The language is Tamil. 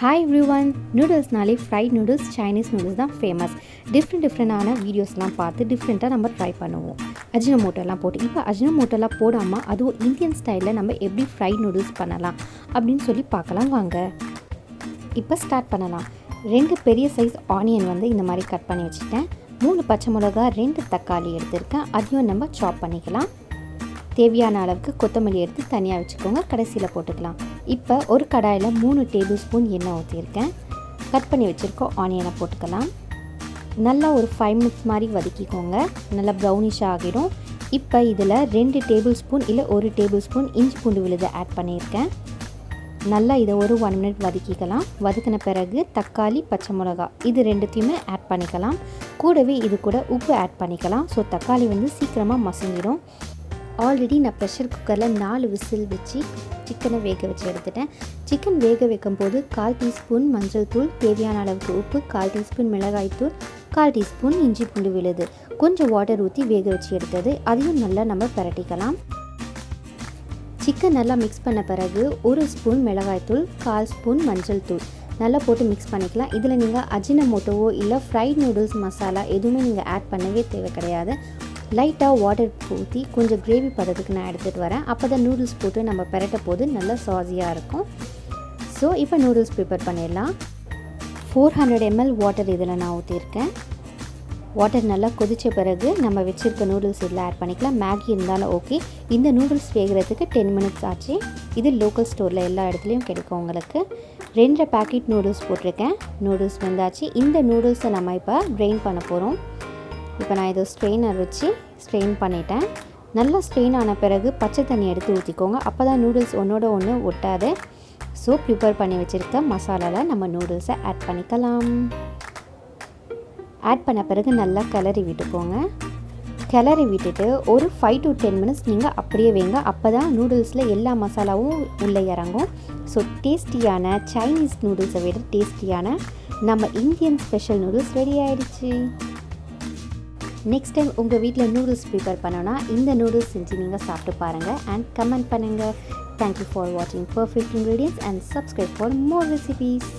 Hi everyone, noodles fried noodles, Chinese noodles தான் ஃபேமஸ். டிஃப்ரெண்டான வீடியோஸ்லாம் பார்த்து டிஃப்ரெண்ட்டாக நம்ம ட்ரை பண்ணுவோம். அஜினமோட்டோலாம் போட்டு இப்போ அஜினமோட்டோலாம் போடாமல் அதுவும் இந்தியன் ஸ்டைலில் நம்ம எப்படி ஃப்ரைட் நூடுல்ஸ் பண்ணலாம் அப்படின்னு சொல்லி பார்க்கலாம் வாங்க. இப்போ ஸ்டார்ட் பண்ணலாம். 2 பெரிய சைஸ் ஆனியன் இந்த மாதிரி கட் பண்ணி வச்சுட்டேன். 3 பச்சை மிளகா, 2 தக்காளி எடுத்திருக்கேன். அதையும் நம்ம சாப் பண்ணிக்கலாம். தேவையான அளவுக்கு கொத்தமல்லி எடுத்து தனியாக வச்சுக்கோங்க, கடைசியில் போட்டுக்கலாம். இப்போ ஒரு கடாயில் 3 டேபிள் ஸ்பூன் எண்ணெய் ஊற்றிருக்கேன். கட் பண்ணி வச்சுருக்கோம் ஆனியனை போட்டுக்கலாம். நல்லா ஒரு 5 மினிட்ஸ் மாதிரி வதக்கிக்கோங்க. நல்லா ப்ரௌனிஷ் ஆகிடும். இப்போ இதில் 2 டேபிள் ஸ்பூன் இல்லை 1 டேபிள் ஸ்பூன் இஞ்சி பூண்டு விழுதை ஆட் பண்ணியிருக்கேன். நல்லா இதை ஒரு 1 மினிட் வதக்கிக்கலாம். வதக்கின பிறகு தக்காளி, பச்சை மிளகா இது ரெண்டுத்தையுமே ஆட் பண்ணிக்கலாம். கூடவே இது கூட உப்பு ஆட் பண்ணிக்கலாம். ஸோ தக்காளி சீக்கிரமாக மசிஞ்சிடும். ஆல்ரெடி நான் ப்ரெஷர் குக்கரில் 4 விசில் வச்சு சிக்கனை வேக வச்சு எடுத்துட்டேன். சிக்கன் வேக வைக்கும் போது 1/4 டீஸ்பூன் மஞ்சள் தூள், தேவையான அளவுக்கு உப்பு, 1/4 டீஸ்பூன் மிளகாய் தூள், 1/4 டீஸ்பூன் இஞ்சி பூண்டு விழுது, கொஞ்சம் வாட்டர் ஊற்றி வேக வச்சு எடுத்தது. அதையும் நல்லா நம்ம பரட்டிக்கலாம். சிக்கன் நல்லா மிக்ஸ் பண்ண பிறகு 1 ஸ்பூன் மிளகாய் தூள், 1/4 ஸ்பூன் மஞ்சள் தூள் நல்லா போட்டு மிக்ஸ் பண்ணிக்கலாம். இதில் நீங்கள் அஜினமோட்டோவோ இல்லை ஃப்ரைட் நூடுல்ஸ் மசாலா எதுவுமே நீங்கள் ஆட் பண்ணவே தேவை கிடையாது. லைட்டாக வாட்டர் ஊற்றி கொஞ்சம் கிரேவி பதத்துக்கு நான் எடுத்துகிட்டு வரேன். அப்போ தான் நூடுல்ஸ் போட்டு நம்ம பெரட்ட போது நல்லா சாஸியாக இருக்கும். ஸோ இப்போ நூடுல்ஸ் ப்ரிப்பேர் பண்ணிடலாம். 400 ml வாட்டர் இதில் நான் ஊற்றிருக்கேன். வாட்டர் நல்லா கொதித்த பிறகு நம்ம வச்சுருக்க நூடுல்ஸ் இதில் ஆட் பண்ணிக்கலாம். மேகி இருந்தாலும் ஓகே. இந்த நூடுல்ஸ் வேகிறதுக்கு 10 மினிட்ஸ் ஆச்சு. இது லோக்கல் ஸ்டோரில் எல்லா இடத்துலையும் கிடைக்கும் உங்களுக்கு. 2 பேக்கெட் நூடுல்ஸ் போட்டிருக்கேன். நூடுல்ஸ் வெந்தாச்சு. இந்த நூடுல்ஸை நம்ம இப்போ ட்ரெயின் பண்ண போகிறோம். இப்போ நான் இதை ஸ்ட்ரெயினர் வச்சு ஸ்ட்ரெயின் பண்ணிட்டேன். நல்லா ஸ்ட்ரெயின் ஆன பிறகு பச்சை தண்ணி எடுத்து ஊற்றிக்கோங்க. அப்போ தான் நூடுல்ஸ் ஒன்றோட ஒன்று ஒட்டாது. ஸோ ப்ரிப்பேர் பண்ணி வச்சுருக்க மசாலாவில் நம்ம நூடுல்ஸை ஆட் பண்ணிக்கலாம். ஆட் பண்ண பிறகு நல்லா கிளறி விட்டுக்கோங்க. கிளறி விட்டுட்டு ஒரு 5 to 10 மினிட்ஸ் நீங்கள் அப்படியே வைங்க. அப்போ தான் நூடுல்ஸில் எல்லா மசாலாவும் உள்ளே இறங்கும். ஸோ டேஸ்டியான சைனீஸ் நூடுல்ஸை விட டேஸ்டியான நம்ம இந்தியன் ஸ்பெஷல் நூடுல்ஸ் ரெடி ஆகிடுச்சு. நெக்ஸ்ட் டைம் உங்கள் வீட்டில் நூடுல்ஸ் ப்ரிப்பேர் பண்ணோன்னா இந்த நூடுல்ஸ் செஞ்சு நீங்கள் சாப்பிட்டு பாருங்கள் அண்ட் கமெண்ட் பண்ணுங்கள். தேங்க்யூ ஃபார் வாட்சிங் perfect ingredients and subscribe for more recipes.